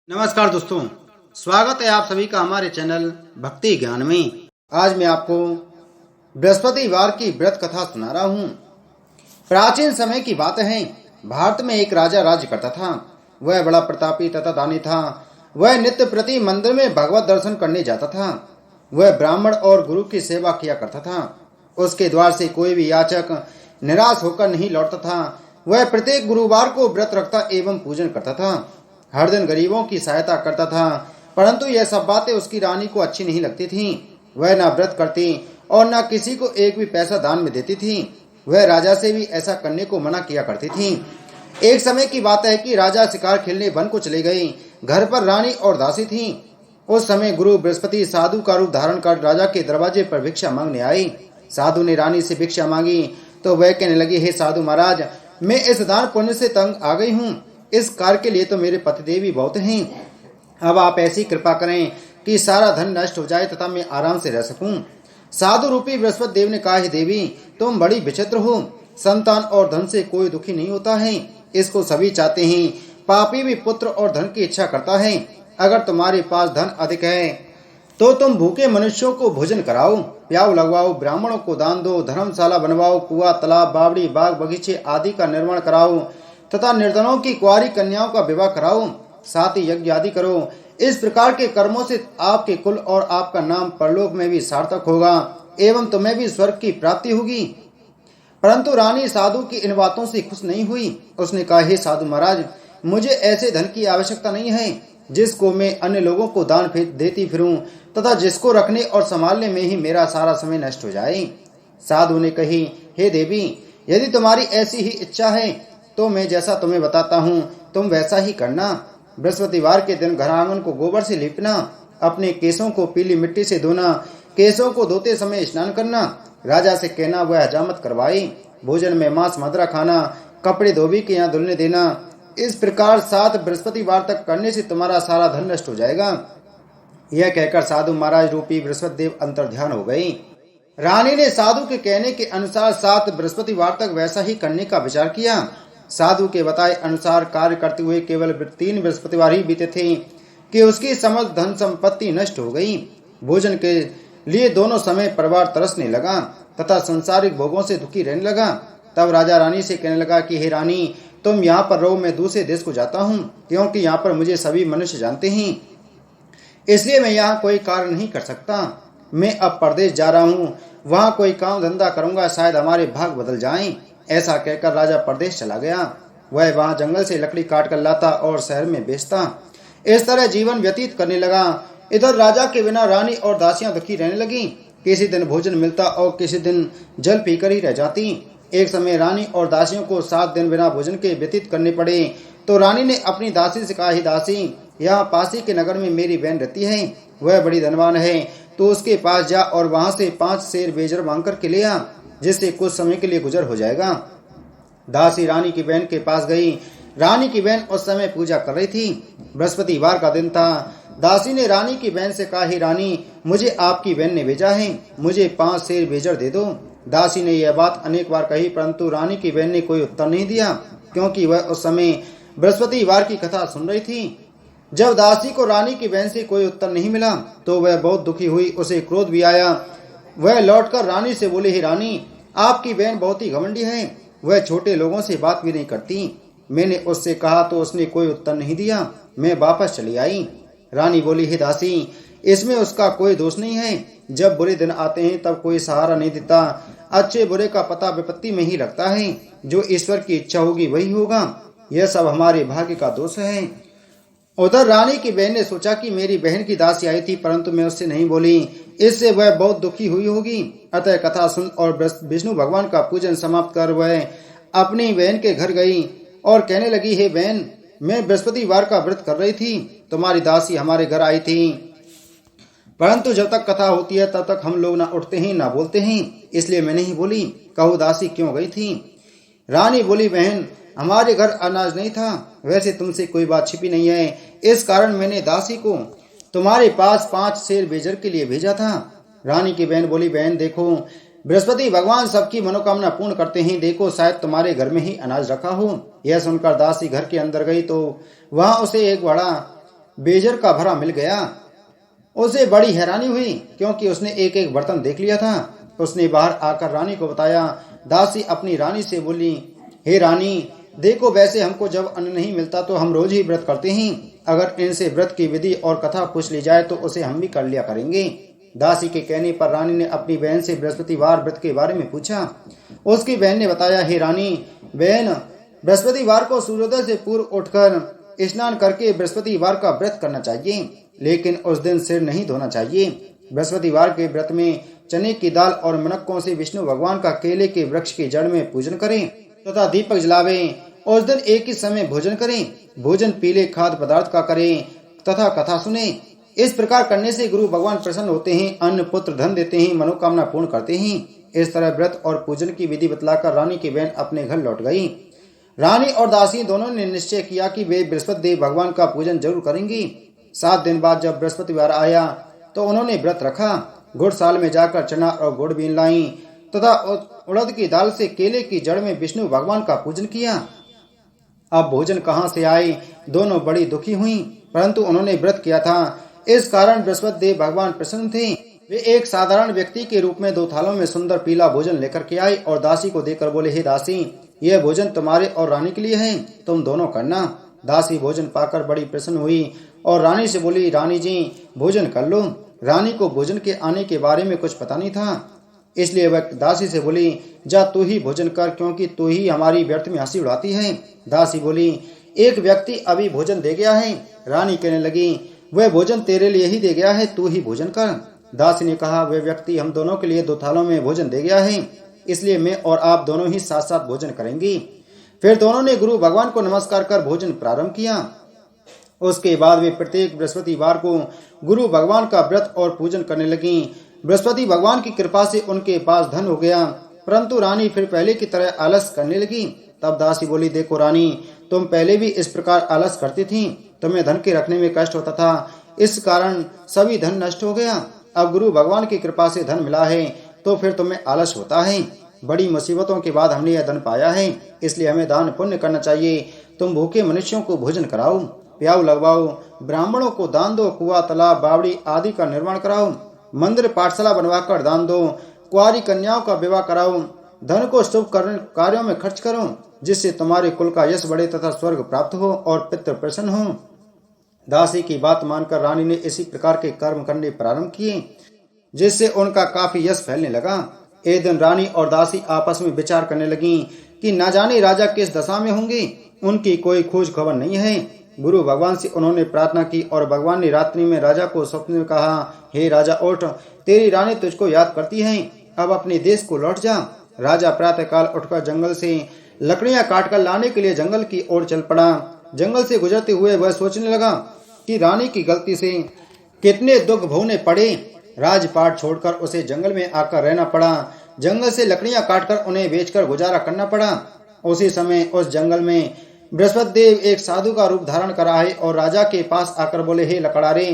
नमस्कार दोस्तों, स्वागत है आप सभी का हमारे चैनल भक्ति ज्ञान में। आज मैं आपको बृहस्पतिवार की व्रत कथा सुना रहा हूँ। प्राचीन समय की बात है। भारत में एक राजा राज्य करता था। वह बड़ा प्रतापी तथा दानी था। वह नित्य प्रति मंदिर में भगवत दर्शन करने जाता था। वह ब्राह्मण और गुरु की सेवा किया करता था। उसके द्वार से कोई भी याचक निराश होकर नहीं लौटता था। वह प्रत्येक गुरुवार को व्रत रखता एवं पूजन करता था। हर दिन गरीबों की सहायता करता था, परंतु यह सब बातें उसकी रानी को अच्छी नहीं लगती थीं। वह न व्रत करती और न किसी को एक भी पैसा दान में देती थी। वह राजा से भी ऐसा करने को मना किया करती थी। एक समय की बात है कि राजा शिकार खेलने वन को चले गए। घर पर रानी और दासी थी। उस समय गुरु बृहस्पति साधु का रूप धारण कर राजा के दरवाजे पर भिक्षा मांगने आई। साधु ने रानी से भिक्षा मांगी तो वह कहने लगी, हे साधु महाराज, मैं इस दान पुण्य से तंग आ गई हूँ। इस कार्य के लिए तो मेरे पतिदेव भी बहुत हैं। अब आप ऐसी कृपा करें कि सारा धन नष्ट हो जाए तथा मैं आराम से रह सकूं। साधु रूपी बृहस्पति देव ने कहा, हे देवी, तुम बड़ी विचित्र हो। संतान और धन से कोई दुखी नहीं होता है, इसको सभी चाहते हैं। पापी भी पुत्र और धन की इच्छा करता है। अगर तुम्हारे पास धन अधिक है तो तुम भूखे मनुष्यों को भोजन कराओ, प्याऊ लगवाओ, ब्राह्मणों को दान दो, धर्मशाला बनवाओ, कुआं, तालाब, बावड़ी, बाग बगीचे आदि का निर्माण कराओ तथा निर्धनों की कुंवारी कन्याओं का विवाह कराओ, साथ ही यज्ञ आदि करो। इस प्रकार के कर्मों से आपके कुल और आपका नाम परलोक में भी सार्थक होगा एवं तुम्हें भी स्वर्ग की प्राप्ति होगी। परंतु रानी साधु की इन बातों से खुश नहीं हुई। उसने कहा, हे साधु महाराज, मुझे ऐसे धन की आवश्यकता नहीं है जिसको मैं अन्य लोगों को दान देती फिरूं तथा जिसको रखने और संभालने में ही मेरा सारा समय नष्ट हो जाए। साधु ने कही, हे देवी, यदि तुम्हारी ऐसी ही इच्छा है तो मैं जैसा तुम्हें बताता हूँ तुम वैसा ही करना। बृहस्पतिवार के दिन घर आंगन को गोबर से लीपना, अपने केसों को पीली मिट्टी से धोना, केसों को धोते समय स्नान करना, राजा से कहना वह हजामत करवाए, भोजन में मांस मदिरा खाना, कपड़े धोबी के यहाँ धुलने देना। इस प्रकार 7 बृहस्पतिवार तक करने से तुम्हारा सारा धन नष्ट हो जाएगा। यह कहकर साधु महाराज रूपी बृहस्पति देव अंतर्ध्यान हो गई। रानी ने साधु के कहने के अनुसार 7 बृहस्पतिवार तक वैसा ही करने का विचार किया। साधु के बताए अनुसार कार्य करते हुए केवल 3 बृहस्पतिवार ही बीते थे कि उसकी समस्त धन संपत्ति नष्ट हो गई। भोजन के लिए दोनों समय परिवार तरसने लगा तथा संसारिक भोगों से दुखी रहने लगा। तब राजा रानी से कहने लगा कि हे रानी, तुम यहाँ पर रहो, मैं दूसरे देश को जाता हूँ, क्योंकि यहाँ पर मुझे सभी मनुष्य जानते हैं, इसलिए मैं यहाँ कोई कार्य नहीं कर सकता। मैं अब परदेश जा रहा हूँ, वहाँ कोई काम धंधा करूंगा, शायद हमारे भाग बदल जाएं। ऐसा कहकर राजा परदेश चला गया। वह वहां जंगल से लकड़ी काट कर लाता और शहर में बेचता। इस तरह जीवन व्यतीत करने लगा। इधर राजा के बिना रानी और दासियां दुखी रहने लगी। किसी दिन भोजन मिलता और किसी दिन जल पीकर ही रह जाती। एक समय रानी और दासियों को 7 दिन बिना भोजन के व्यतीत करने पड़े तो रानी ने अपनी दासी से कहा, ही दासी, यहाँ पासी के नगर में मेरी बहन रहती है, वह बड़ी धनवान है, तो उसके पास जा और वहां से 5 शेर बेजर मांग कर के ले आ, जिससे कुछ समय के लिए गुजर हो जाएगा। दासी रानी की बहन के पास गई। रानी की बहन उस समय पूजा कर रही थी। बृहस्पतिवार का दिन था। दासी ने रानी की बहन से कहा, हे रानी, मुझे आपकी बहन ने भेजा है, मुझे 5 शेर बेजर दे दो। दासी ने यह बात अनेक बार कही, परंतु रानी की बहन ने कोई उत्तर नहीं दिया, क्योंकि वह उस समय बृहस्पतिवार की कथा सुन रही थी। जब दासी को रानी की बहन से कोई उत्तर नहीं मिला तो वह बहुत दुखी हुई। उसे क्रोध भी आया। वह लौटकर रानी से बोले, हे रानी, आपकी बहन बहुत ही घमंडी है, वह छोटे लोगों से बात भी नहीं करती। मैंने उससे कहा तो उसने कोई उत्तर नहीं दिया। मैं वापस चली आई। रानी बोली, हे दासी, इसमें उसका कोई दोष नहीं है। जब बुरे दिन आते हैं तब कोई सहारा नहीं देता। अच्छे बुरे का पता विपत्ति में ही लगता है। जो ईश्वर की इच्छा होगी वही होगा। यह सब हमारे भाग्य का दोष है। उधर रानी की बहन ने सोचा कि मेरी बहन की दासी आई थी, परंतु मैं उससे नहीं बोली, इससे वह बहुत दुखी हुई होगी। अतः कथा सुन और विष्णु भगवान का पूजन समाप्त कर वह अपनी बहन के घर गई और कहने लगी, हे बहन, मैं बृहस्पतिवार का व्रत कर रही थी, तुम्हारी दासी हमारे घर आई थी, परंतु जब तक कथा होती है तब तक हम लोग ना उठते हैं ना बोलते हैं, इसलिए मैं नहीं बोली। कहो दासी क्यों गई थी? रानी बोली, बहन, हमारे घर अनाज नहीं था, वैसे तुमसे कोई बात छिपी नहीं है, इस कारण मैंने दासी को तुम्हारे पास 5 शेर बेजर के लिए भेजा था। रानी की बहन बोली, बहन देखो, बृहस्पति भगवान सबकी मनोकामना पूर्ण करते हैं, देखो शायद तुम्हारे घर में ही अनाज रखा हो। यह सुनकर दासी घर के अंदर गई तो वहां उसे एक बड़ा बेजर का भरा मिल गया। उसे बड़ी हैरानी हुई क्योंकि उसने एक एक बर्तन देख लिया था। उसने बाहर आकर रानी को बताया। दासी अपनी रानी से बोली, हे रानी, देखो वैसे हमको जब अन्न नहीं मिलता तो हम रोज ही व्रत करते हैं। अगर इनसे व्रत की विधि और कथा पूछ ली जाए तो उसे हम भी कर लिया करेंगे। दासी के कहने पर रानी ने अपनी बहन से बृहस्पतिवार व्रत के बारे में पूछा। उसकी बहन ने बताया, हे रानी, बहन, बृहस्पतिवार को सूर्योदय से पूर्व उठकर स्नान करके बृहस्पतिवार का व्रत करना चाहिए, लेकिन उस दिन सिर नहीं धोना चाहिए। बृहस्पतिवार के व्रत में चने की दाल और मनक्कों से विष्णु भगवान का केले के वृक्ष की जड़ में पूजन करें तथा दीपक जलावें। उस दिन एक ही समय भोजन करें। भोजन पीले खाद्य पदार्थ का करें तथा कथा सुने। इस प्रकार करने से गुरु भगवान प्रसन्न होते हैं, अन्न पुत्र धन देते हैं, मनोकामना पूर्ण करते हैं। इस तरह व्रत और पूजन की विधि बतलाकर रानी की बहन अपने घर लौट गई। रानी और दासी दोनों ने निश्चय किया कि वे बृहस्पति देव भगवान का पूजन जरूर करेंगी। 7 दिन बाद जब बृहस्पतिवार आया तो उन्होंने व्रत रखा। गुड़साल में जाकर चना और गुड़ बीन लाई तथा उड़द की दाल से केले की जड़ में विष्णु भगवान का पूजन किया। अब भोजन कहाँ से आए, दोनों बड़ी दुखी हुई, परंतु उन्होंने व्रत किया था, इस कारण बृहस्पति देव भगवान प्रसन्न थे। वे एक साधारण व्यक्ति के रूप में 2 थालों में सुंदर पीला भोजन लेकर के आए और दासी को देकर बोले, हे दासी, यह भोजन तुम्हारे और रानी के लिए है, तुम दोनों करना। दासी भोजन पाकर बड़ी प्रसन्न हुई और रानी से बोली, रानी जी, भोजन कर लो। रानी को भोजन के आने के बारे में कुछ पता नहीं था, इसलिए वह दासी से बोली, जा तू ही भोजन कर, क्योंकि तू ही हमारी व्यर्थ में हंसी उड़ाती है। दासी बोली, एक व्यक्ति अभी भोजन दे गया है। रानी कहने लगी, वह भोजन तेरे लिए ही दे गया है, तू ही भोजन कर। दासी ने कहा, वह व्यक्ति हम दोनों के लिए 2 थालों में भोजन दे गया है, इसलिए मैं और आप दोनों ही साथ साथ भोजन करेंगी। फिर दोनों ने गुरु भगवान को नमस्कार कर भोजन प्रारंभ किया। उसके बाद वे प्रत्येक बृहस्पतिवार को गुरु भगवान का व्रत और पूजन करने लगी। बृहस्पति भगवान की कृपा से उनके पास धन हो गया, परंतु रानी फिर पहले की तरह आलस करने लगी। तब दासी बोली, देखो रानी, तुम पहले भी इस प्रकार आलस करती थी, तुम्हें धन के रखने में कष्ट होता था, इस कारण सभी धन नष्ट हो गया। अब गुरु भगवान की कृपा से धन मिला है तो फिर तुम्हें आलस होता है। बड़ी मुसीबतों के बाद हमने यह धन पाया है, इसलिए हमें दान पुण्य करना चाहिए। तुम भूखे मनुष्यों को भोजन कराओ, प्याऊ लगवाओ, ब्राह्मणों को दान दो, कुआं, तालाब, बावड़ी आदि का निर्माण कराओ, मंदिर पाठशाला बनवाकर दान दो, कुंवारी कन्याओं का विवाह कराओ, धन को शुभ कार्यों में खर्च करो, जिससे तुम्हारे कुल का यश बढ़े तथा स्वर्ग प्राप्त हो और पितृ प्रसन्न हो। दासी की बात मानकर रानी ने इसी प्रकार के कर्म करने प्रारंभ किए, जिससे उनका काफी यश फैलने लगा। एक दिन रानी और दासी आपस में विचार करने लगी कि न जाने राजा किस दशा में होंगे, उनकी कोई खोज खबर नहीं है। गुरु भगवान से उन्होंने प्रार्थना की और भगवान ने रात्रि में राजा को स्वप्न में कहा, हे राजा, उठ, तेरी रानी तुझको याद करती है, अब अपने देश को लौट जा। राजा प्रातःकाल उठकर जंगल से लकड़ियां काटकर लाने के लिए जंगल की ओर चल पड़ा। जंगल से गुजरते हुए वह सोचने लगा कि रानी की गलती से कितने दुख भोगने पड़े। राजपाट छोड़कर उसे जंगल में आकर रहना पड़ा। जंगल से लकड़ियां काटकर उन्हें बेचकर गुजारा करना पड़ा। उसी समय उस जंगल में बृहस्पति देव एक साधु का रूप धारण कर आए और राजा के पास आकर बोले, हे लकड़ारे,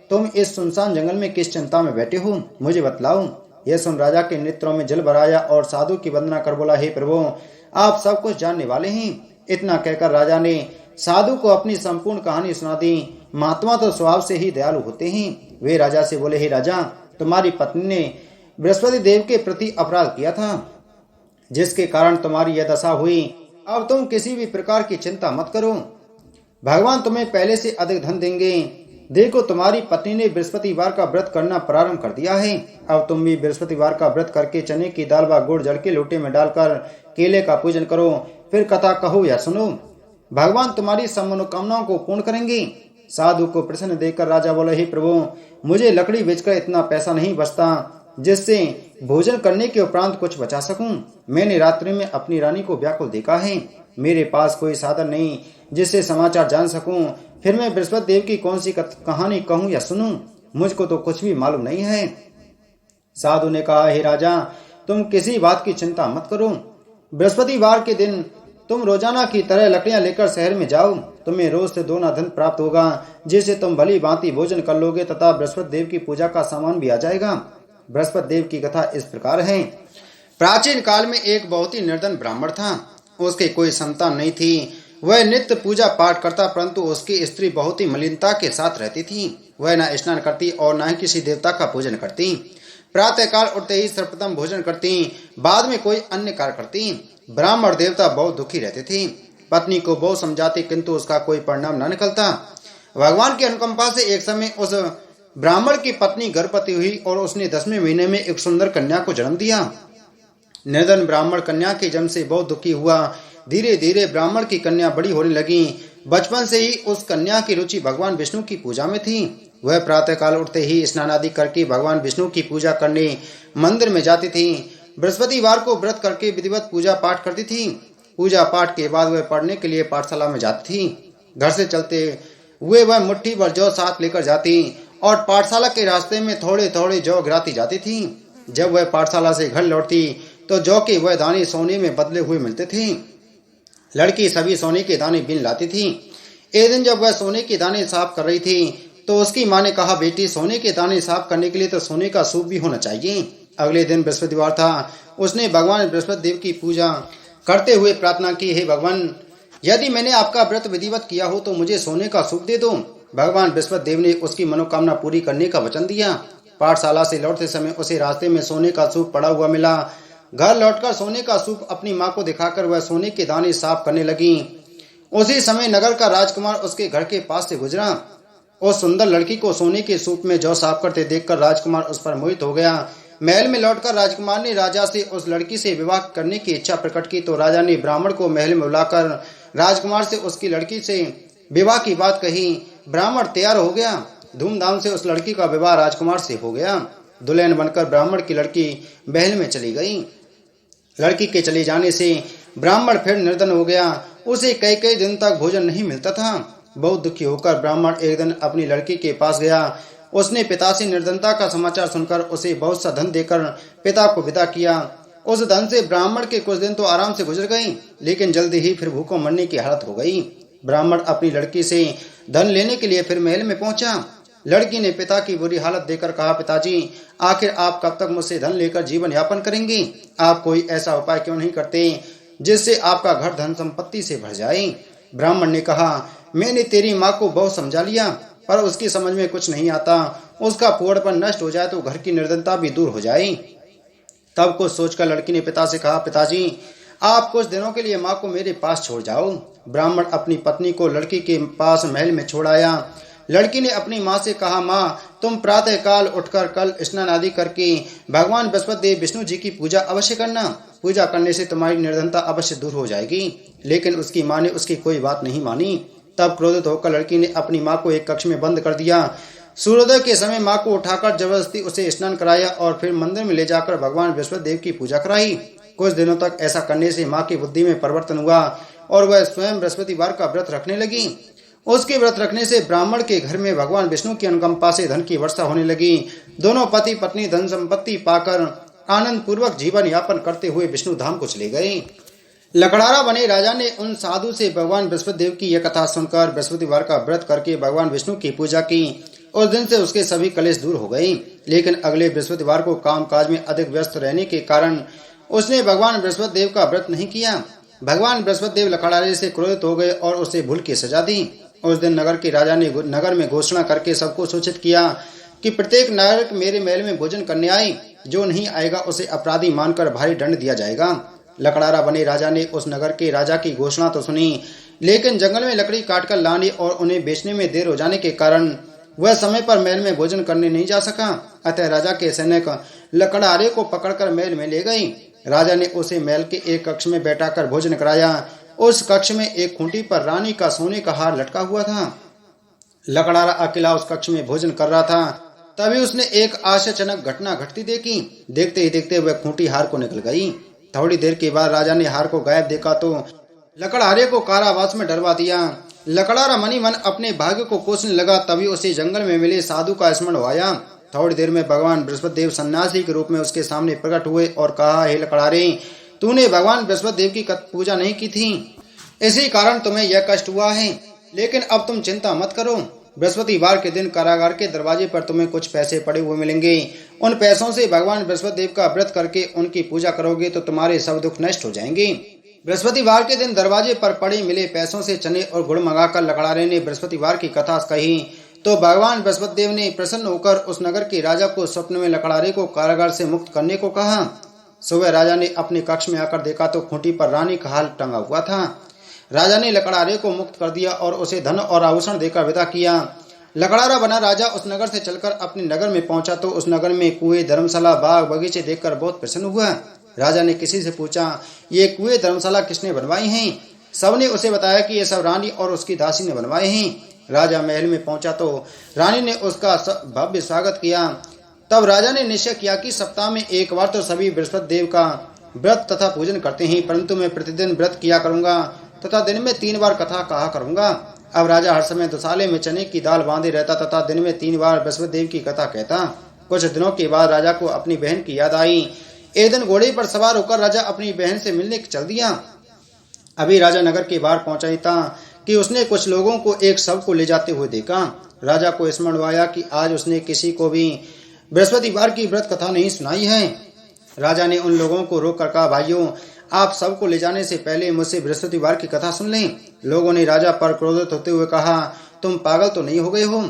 तुम इस सुनसान जंगल में किस चिंता में बैठे हो, मुझे बतलाओ। यह सुन राजा के नेत्रों में जल भराया और साधु की वंदना कर बोला, हे प्रभु, आप सब कुछ जानने वाले हैं। इतना कहकर राजा ने साधु को अपनी संपूर्ण कहानी सुना दी। महात्मा तो स्वभाव से ही दयालु होते हैं। वे राजा से बोले, हे राजा, तुम्हारी पत्नी ने बृहस्पति देव के प्रति अपराध किया था, जिसके कारण तुम्हारी यह दशा हुई। अब तुम किसी भी प्रकार की चिंता मत करो, भगवान तुम्हें पहले से अधिक धन देंगे। देखो, तुम्हारी पत्नी ने बृहस्पतिवार का व्रत करना प्रारंभ कर दिया है। अब तुम भी बृहस्पतिवार का व्रत करके चने की दाल व गुड़ जड़ के लोटे में डालकर केले का पूजन करो, फिर कथा कहो या सुनो, भगवान तुम्हारी सब मनोकामनाओं को पूर्ण करेंगे। साधु को प्रसन्न देखकर राजा बोले, हे प्रभु, मुझे लकड़ी बेचकर इतना पैसा नहीं बचता जिससे भोजन करने के उपरांत कुछ बचा सकूं। मैंने रात्रि में अपनी रानी को व्याकुल देखा है। मेरे पास कोई साधन नहीं जिससे समाचार जान सकूं। फिर मैं बृहस्पति देव की कौन सी कहानी कहूं या सुनूं, मुझको तो कुछ भी मालूम नहीं है। साधु ने कहा, हे राजा, तुम किसी बात की चिंता मत करो। बृहस्पतिवार के दिन तुम रोजाना की तरह लकड़ियां लेकर शहर में जाओ। तुम्हें रोज से 2 धन प्राप्त होगा, जिससे तुम भली भांति भोजन कर लोगे तथा बृहस्पति देव की पूजा का सामान भी आ जाएगा। बृहस्पति देव की कथा इस प्रकार है। प्राचीन काल में एक बहुत ही निर्धन ब्राह्मण था। उसके कोई संतान नहीं थी। वह नित्य पूजा पाठ करता, परंतु उसकी स्त्री बहुत ही मलिनता के साथ रहती थी। वह न स्नान करती और न ही किसी देवता का पूजन करती। प्रातःकाल उठते ही सर्वप्रथम भोजन करती, बाद में कोई अन्य कार्य करती। ब्राह्मण देवता बहुत दुखी रहते थे। पत्नी को बहुत समझाते, किंतु उसका कोई परिणाम न निकलता। भगवान की अनुकंपा से एक समय उस ब्राह्मण की पत्नी गर्भवती हुई और उसने 10वें महीने में एक सुंदर कन्या को जन्म दिया। निर्धन ब्राह्मण कन्या के जन्म से बहुत दुखी हुआ। धीरे धीरे ब्राह्मण की कन्या बड़ी होने लगी। बचपन से ही उस कन्या की रुचि भगवान विष्णु की पूजा में थी। वह प्रातःकाल उठते ही स्नान आदि करके भगवान विष्णु की पूजा करने मंदिर में जाती थी। बृहस्पतिवार को व्रत करके विधिवत पूजा पाठ करती थी। पूजा पाठ के बाद वह पढ़ने के लिए पाठशाला में जाती थी। घर से चलते हुए वह मुट्ठी भर जौ साथ लेकर जाती और पाठशाला के रास्ते में थोड़े थोड़े जौ गिराती जाती थी। जब वह पाठशाला से घर लौटती तो जौ के वह दाने सोने में बदले हुए मिलते थे। लड़की सभी सोने के दाने बीन लाती थी। एक दिन जब वह सोने के दाने साफ कर रही थी तो उसकी माँ ने कहा, बेटी, सोने के दाने साफ करने के लिए तो सोने का सूप भी होना चाहिए। अगले दिन बृहस्पतिवार था। उसने भगवान बृहस्पति देव की पूजा करते हुए प्रार्थना की, हे भगवान, यदि मैंने आपका व्रत विधिवत किया हो तो मुझे सोने का सूप दे दो। भगवान बृहस्पति देव ने उसकी मनोकामना पूरी करने का वचन दिया। पाठशाला से लौटते समय उसे रास्ते में सोने का सूप पड़ा हुआ मिला। घर लौटकर सोने का सूप अपनी माँ को दिखाकर वह सोने के दाने साफ करने लगी। उसी समय नगर का राजकुमार उसके घर के पास से गुजरा। उस सुंदर लड़की को सोने के सूप में जौ साफ करते देखकर राजकुमार उस पर मोहित हो गया। महल में लौटकर राजकुमार ने राजा से उस लड़की से विवाह करने की इच्छा प्रकट की तो राजा ने ब्राह्मण को महल में बुलाकर राजकुमार से उसकी लड़की से विवाह की बात कही। ब्राह्मण तैयार हो गया। धूमधाम से उस लड़की का विवाह राजकुमार से हो गया। दुल्हन बनकर ब्राह्मण की लड़की महल में चली गई। लड़की के चले जाने से ब्राह्मण फिर निर्धन हो गया। उसे कई कई दिन तक भोजन नहीं मिलता था। बहुत दुखी होकर ब्राह्मण एक दिन अपनी लड़की के पास गया। उसने पिता से निर्धनता का समाचार सुनकर उसे बहुत सा धन देकर पिता को विदा किया। उस धन से ब्राह्मण के कुछ दिन तो आराम से गुजर गई, लेकिन जल्दी ही फिर भूखों मरने की हालत हो गई। ब्राह्मण अपनी लड़की से धन लेने के लिए फिर महल में पहुंचा। लड़की ने पिता की बुरी हालत देखकर कहा, पिताजी, आखिर आप कब तक मुझसे धन लेकर जीवन यापन करेंगे? आप कोई ऐसा उपाय क्यों नहीं करते जिससे आपका घर धन संपत्ति से भर जाए? ब्राह्मण ने कहा, मैंने तेरी माँ को बहुत समझा लिया, पर उसकी समझ में कुछ नहीं आता। उसका फूहड़पन नष्ट हो जाए तो घर की निर्धनता भी दूर हो जाए। तब कुछ सोचकर लड़की ने पिता से कहा, पिताजी, आप कुछ दिनों के लिए माँ को मेरे पास छोड़ जाओ। ब्राह्मण अपनी पत्नी को लड़की के पास महल में छोड़ आया। लड़की ने अपनी माँ से कहा, माँ, तुम प्रातः काल उठकर कल स्नान आदि करके भगवान बृहस्पति देव विष्णु जी की पूजा अवश्य करना। पूजा करने से तुम्हारी निर्धनता अवश्य दूर हो जाएगी। लेकिन उसकी माँ ने उसकी कोई बात नहीं मानी। तब क्रोधित होकर लड़की ने अपनी माँ को एक कक्ष में बंद कर दिया। सूर्योदय के समय माँ को उठाकर जबरदस्ती उसे स्नान कराया और फिर मंदिर में ले जाकर भगवान बृहस्पति देव की पूजा कराई। कुछ दिनों तक ऐसा करने से माँ की बुद्धि में परिवर्तन हुआ और वह स्वयं बृहस्पतिवार का व्रत रखने लगी। उसके व्रत रखने से ब्राह्मण के घर में भगवान विष्णु की अनुकंपा से धन की वर्षा होने लगी। दोनों पति पत्नी धन संपत्ति पाकर आनंद पूर्वक जीवन यापन करते हुए विष्णु धाम को चले गए। लकड़ारा बने राजा ने उन साधु से भगवान बृहस्पति देव की यह कथा सुनकर बृहस्पतिवार का व्रत करके भगवान विष्णु की पूजा की। उस दिन से उसके सभी कलेश दूर हो गए। लेकिन अगले बृहस्पतिवार को कामकाज में अधिक व्यस्त रहने के कारण उसने भगवान बृहस्पति देव का व्रत नहीं किया। भगवान बृहस्पति देव लकड़ारे से क्रोधित हो गए और उसे भूल की सजा दी। उस दिन नगर के राजा ने नगर में घोषणा करके सबको सूचित किया कि प्रत्येक नागरिक मेरे महल में भोजन करने आए। जो नहीं आएगा उसे अपराधी मानकर भारी दंड दिया जाएगा। लकड़ारा बने राजा ने उस नगर के राजा की घोषणा तो सुनी, लेकिन जंगल में लकड़ी काटकर लाने और उन्हें बेचने में देर हो जाने के कारण वह समय पर महल में भोजन करने नहीं जा सका। अतः राजा के सैनिक लकड़ारे को पकड़कर महल में ले गए। राजा ने उसे महल के एक कक्ष में बैठाकर भोजन कराया। उस कक्ष में एक खूंटी पर रानी का सोने का हार लटका हुआ था। लकड़ारा अकेला उस कक्ष में भोजन कर रहा था। तभी उसने एक आश्चर्यजनक घटना घटती देखी। देखते ही देखते वह खूंटी हार को निकल गई। थोड़ी देर के बाद राजा ने हार को गायब देखा तो लकड़ारे को कारावास में डरवा दिया। लकड़ारा मनी मन अपने भाग्य को कोसने लगा। तभी उसे जंगल में मिले साधु का स्मरण आया। थोड़ी देर में भगवान बृहस्पति देव सन्यासी के रूप में उसके सामने प्रकट हुए और कहा, हे लकड़ारे, तूने भगवान बृहस्पति देव की पूजा नहीं की थी, इसी कारण तुम्हें यह कष्ट हुआ है। लेकिन अब तुम चिंता मत करो। बृहस्पतिवार के दिन कारागार के दरवाजे पर तुम्हें कुछ पैसे पड़े हुए मिलेंगे। उन पैसों से भगवान बृहस्पति देव का व्रत करके उनकी पूजा करोगे तो तुम्हारे सब दुख नष्ट हो जाएंगे। बृहस्पतिवार के दिन दरवाजे पर पड़े मिले पैसों से चने और गुड़ मंगाकर लकड़ारे ने बृहस्पतिवार की कथा कही तो भगवान बृहस्पति देव ने प्रसन्न होकर उस नगर के राजा को स्वप्न में लकड़ारे को कारागार से मुक्त करने को कहा। सुबह राजा ने अपने कक्ष में आकर देखा तो खूंटी पर रानी का हाल टंगा हुआ था। राजा ने लकड़ारे को मुक्त कर दिया और उसे धन और आभूषण देकर विदा किया। लकड़ारा बना राजा उस नगर से चलकर अपने नगर में पहुंचा तो उस नगर में कुएं, धर्मशाला, बाग बगीचे देखकर बहुत प्रसन्न हुआ। राजा ने किसी से पूछा, ये कुएं, धर्मशाला किसने बनवाई हैं? सबने उसे बताया कि ये सब रानी और उसकी दासी ने बनवाए हैं। राजा महल में पहुंचा तो रानी ने उसका भव्य स्वागत किया। तब राजा ने निश्चय किया कि सप्ताह में एक बार तो सभी बृहस्पति देव का व्रत तथा पूजन करते हैं, परंतु मैं प्रतिदिन व्रत किया करूंगा तथा दिन में 3 बार कथा कहा करूंगा। अब राजा हर समय दुसाले में चने की दाल बांधे रहता तथा दिन में 3 बार बृहस्पति देव की कथा कहता। कुछ दिनों के बाद राजा को अपनी बहन की याद आई। एक दिन घोड़े पर सवार होकर राजा अपनी बहन से मिलने चल दिया। अभी राजा नगर के बाहर पहुंचा ही था कि उसने कुछ लोगों को एक शव को ले जाते हुए देखा। राजा को स्मरण आया कि आज उसने किसी को भी बृहस्पतिवार की व्रत कथा नहीं सुनाई है। राजा ने उन लोगों को रोक कर कहा, भाइयों, आप शव को ले जाने से पहले मुझसे बृहस्पतिवार की कथा सुन लें। लोगों ने राजा पर क्रोधित होते हुए कहा, तुम पागल तो नहीं हो गए हो?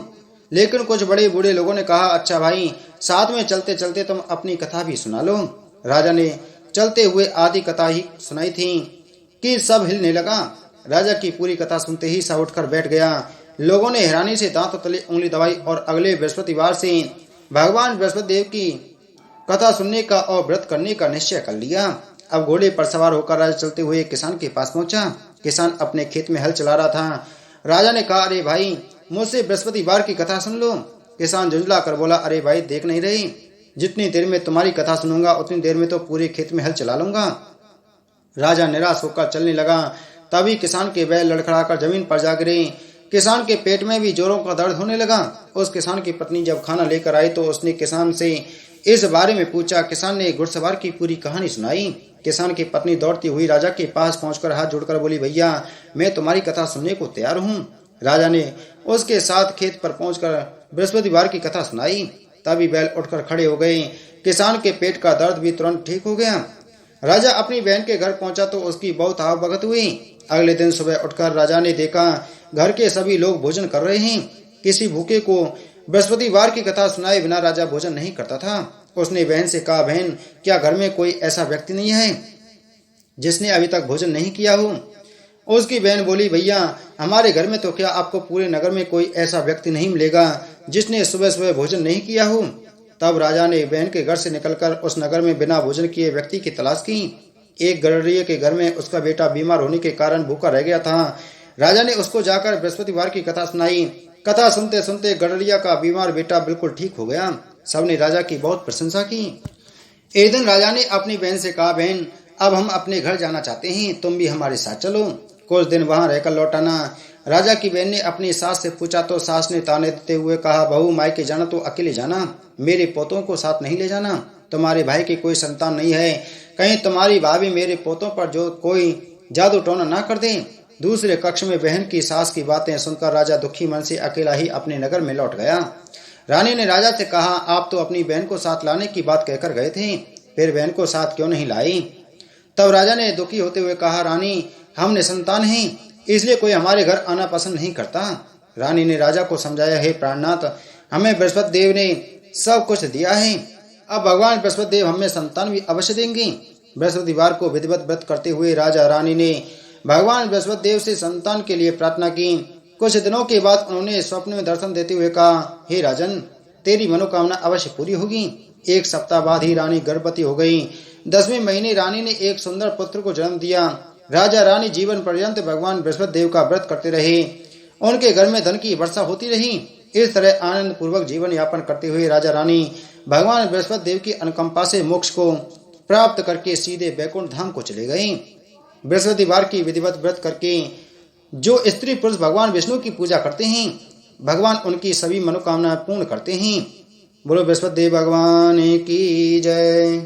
लेकिन कुछ बड़े बूढ़े लोगों ने कहा, अच्छा भाई, साथ में चलते चलते तुम अपनी कथा भी सुना लो। राजा ने चलते हुए आधी कथा ही सुनाई थी कि सब हिलने लगा। राजा की पूरी कथा सुनते ही सब उठकर बैठ गया। लोगों ने हैरानी से दांतों तले उंगली दबाई और अगले बृहस्पतिवार से भगवान बृहस्पति देव की कथा सुनने का और व्रत करने का निश्चय कर लिया। अब घोड़े पर सवार होकर राजा चलते हुए एक किसान के पास पहुंचा। किसान अपने खेत में हल चला रहा था। राजा ने कहा, अरे भाई, मुझसे बृहस्पतिवार की कथा सुन लो। किसान झुंझला कर बोला, अरे भाई, देख नहीं रही, जितनी देर में तुम्हारी कथा सुनूंगा उतनी देर में तो पूरे खेत में हल चला लूंगा। राजा निराश होकर चलने लगा। तभी किसान के बैल लड़खड़ाकर जमीन पर जा गिरे। किसान के पेट में भी जोरों का दर्द होने लगा। उस किसान की पत्नी जब खाना लेकर आई तो उसने किसान से इस बारे में पूछा। किसान ने घुड़सवार की पूरी कहानी सुनाई। किसान की पत्नी दौड़ती हुई राजा के पास पहुंचकर हाथ जोड़कर बोली, भैया, मैं तुम्हारी कथा सुनने को तैयार हूँ। राजा ने उसके साथ खेत पर पहुंचकर बृहस्पतिवार की कथा सुनाई। तभी बैल उठकर खड़े हो गए। किसान के पेट का दर्द भी तुरंत ठीक हो गया। राजा अपनी बहन के घर पहुंचा तो उसकी बहुत आवभगत हुई। अगले दिन सुबह उठकर राजा ने देखा घर के सभी लोग भोजन कर रहे हैं। किसी भूखे को बृहस्पतिवार की कथा सुनाए बिना राजा भोजन नहीं करता था। उसने बहन से कहा, बहन, क्या घर में कोई ऐसा व्यक्ति नहीं है जिसने अभी तक भोजन नहीं किया हो? उसकी बहन बोली, भैया, हमारे घर में तो क्या, आपको पूरे नगर में कोई ऐसा व्यक्ति नहीं मिलेगा जिसने सुबह सुबह भोजन नहीं किया हो। तब राजा ने बहन के घर से निकलकर उस नगर में बिना भोजन किए व्यक्ति की तलाश की। एक गडरिये के घर में उसका बेटा बीमार होने के कारण भूखा रह गया था। राजा ने उसको जाकर बृहस्पतिवार की कथा सुनाई। कथा सुनते सुनते गडरिया का बीमार बेटा बिल्कुल ठीक हो गया। सबने राजा की बहुत प्रशंसा की। एक दिन राजा ने अपनी बहन से कहा, बहन, अब हम अपने घर जाना चाहते हैं, तुम भी हमारे साथ चलो, कुछ दिन वहां रहकर लौटाना। राजा की बहन ने अपनी सास से पूछा तो सास ने ताने देते हुए कहा, बहू, मायके जाना तो अकेले जाना, मेरे पोतों को साथ नहीं ले जाना। तुम्हारे भाई की कोई संतान नहीं है, कहीं तुम्हारी भाभी मेरे पोतों पर जो कोई जादू टोना ना कर दे। दूसरे कक्ष में बहन की सास की बातें सुनकर राजा दुखी मन से अकेला ही अपने नगर में लौट गया। रानी ने राजा से कहा, आप तो अपनी बहन को साथ लाने की बात कहकर गए थे, फिर बहन को साथ क्यों नहीं लाई? तब राजा ने दुखी होते हुए कहा, रानी, हम निसंतान हैं, इसलिए कोई हमारे घर आना पसंद नहीं करता। रानी ने राजा को समझाया, हे प्राणनाथ, हमें बृहस्पति देव ने सब कुछ दिया है, अब भगवान बृहस्पति देव हमें संतान भी अवश्य देंगे। बृहस्पतिवार को विधिवत व्रत करते हुए राजा रानी ने भगवान बृहस्पति देव से संतान के लिए प्रार्थना की। कुछ दिनों के बाद उन्होंने स्वप्न में दर्शन देते हुए कहा, हे राजन, तेरी मनोकामना अवश्य पूरी होगी। 1 सप्ताह बाद ही रानी गर्भवती हो गई। 10वें महीने रानी ने एक सुंदर पुत्र को जन्म दिया। राजा रानी जीवन पर्यंत भगवान बृहस्पति देव का व्रत करते रहे। उनके घर में धन की वर्षा होती रही। इस तरह आनंद पूर्वक जीवन यापन करते हुए राजा रानी भगवान बृहस्पति देव की अनुकंपा से मोक्ष को प्राप्त करके सीधे बैकुंठ धाम को चले गए। बृहस्पतिवार की विधिवत व्रत करके जो स्त्री पुरुष भगवान विष्णु की पूजा करते हैं, भगवान उनकी सभी मनोकामनाएं पूर्ण करते हैं। बोलो बृहस्पति देव भगवान की जय।